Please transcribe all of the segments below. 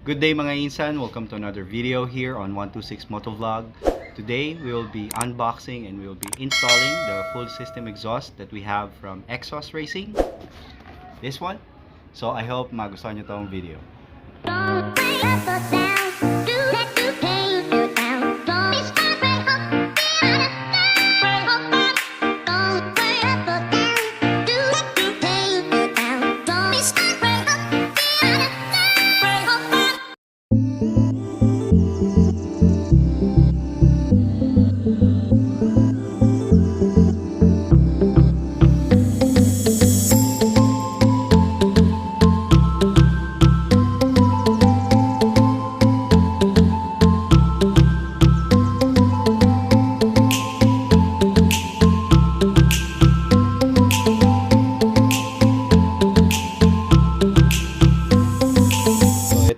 Good day mga insan, welcome to another video here on 126 Motovlog. Today we will be unboxing and we will be installing the full system exhaust that we have from Exos Racing. This one. So I hope magustuhan nyo tong video.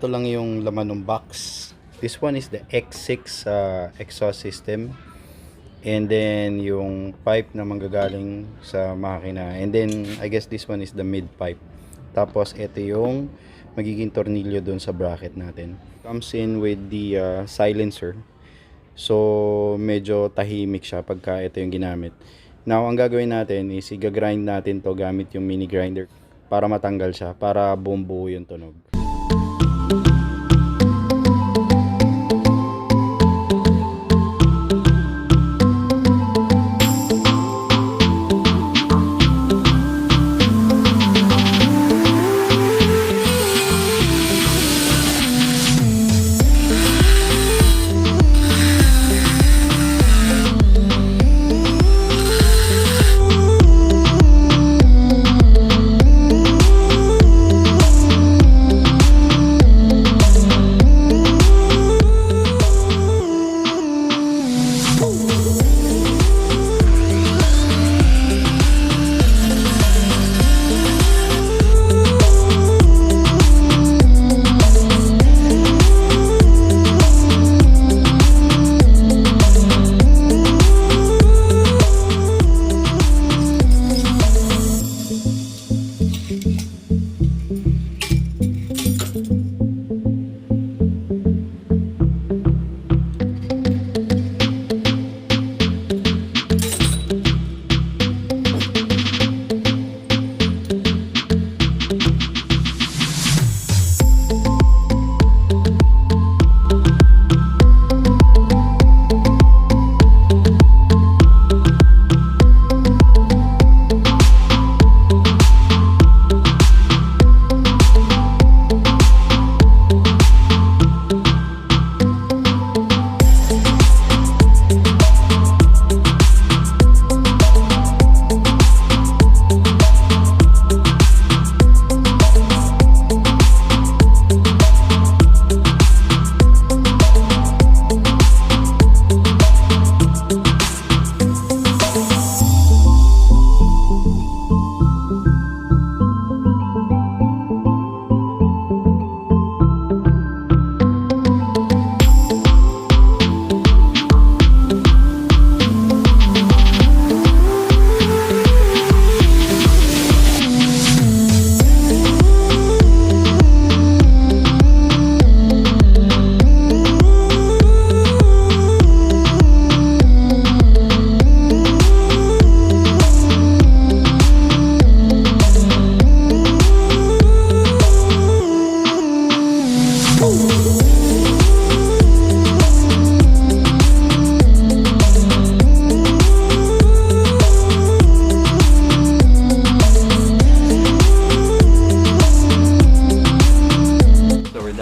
Ito lang yung laman ng box. This one is the X6 exhaust system, and then yung pipe na manggagaling sa makina, and then I guess this one is the mid pipe. Tapos ito yung magiging tornilyo dun sa bracket natin. Comes in with the silencer, so medyo tahimik siya pagka ito yung ginamit. Now ang gagawin natin is i-grind natin to gamit yung mini grinder para matanggal siya, para bumubuo yung tunog.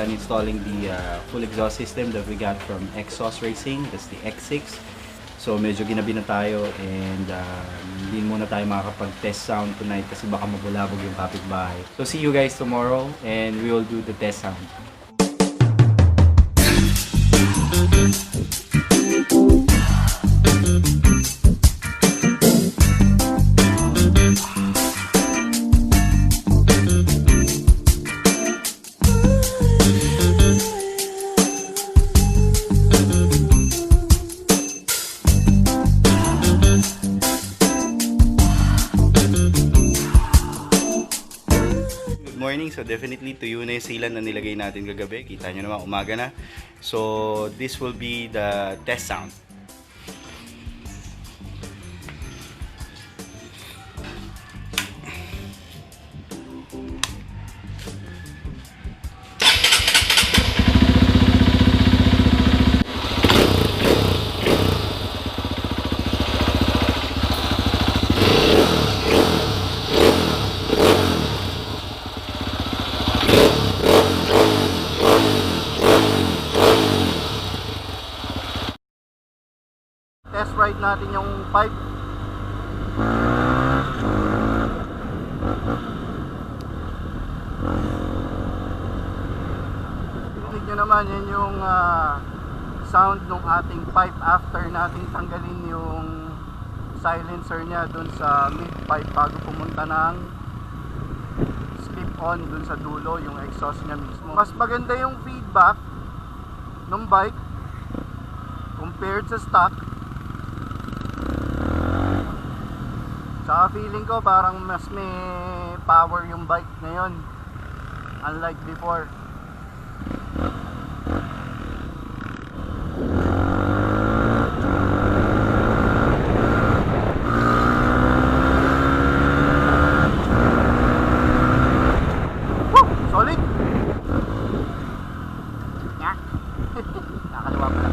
Installing the full exhaust system that we got from Exos Racing. That's the X6. So medyo ginabi na tayo, and hindi muna tayo makakapag-test sound tonight kasi baka mabulabog yung kapitbahay. So see you guys tomorrow and we will do the test sound. So definitely tuyo na yung sealant na nilagay natin kagabi. Kita nyo naman, umaga na. So this will be the test sound. Test ride natin yung pipe. Tignan nyo naman, yan yung sound ng ating pipe after nating tanggalin yung silencer nya dun sa mid pipe bago pumunta ng slip on dun sa dulo, yung exhaust nya mismo. Mas maganda yung feedback ng bike compared sa stock. Saka feeling ko parang mas may power yung bike ngayon, unlike before. Woo! Solid! Nakakaliwa pala.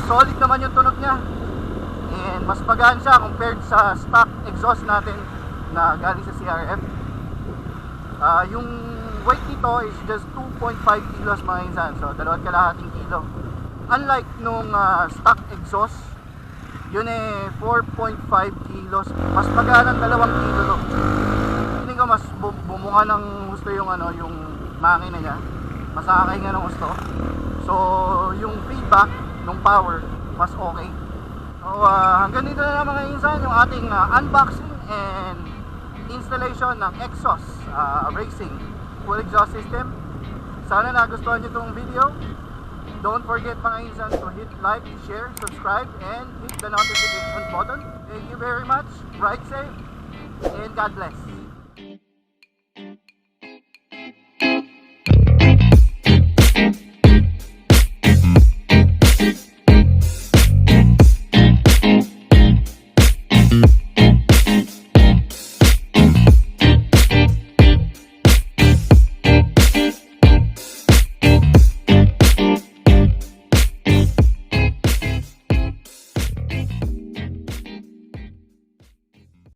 Solid naman yung tunog nya. And mas magaan siya compared sa stock exhaust natin na galing sa CRF. Yung weight nito is just 2.5 kilos mga insan. So 2.5 kilo. Unlike nung stock exhaust, yun 4.5 kilos. Mas magaan ang 2 kilo to. Hindi ko mas bumuka ng gusto yung yung makina niya. Masakay nga ng gusto. So yung feedback ng power mas okay. So hanggang dito na lang mga insan yung ating unboxing and installation ng Exos Racing full exhaust system. Sana nagustuhan nyo itong video. Don't forget mga insan to hit like, share, subscribe, and hit the notification button. Thank you very much. Ride safe and God bless.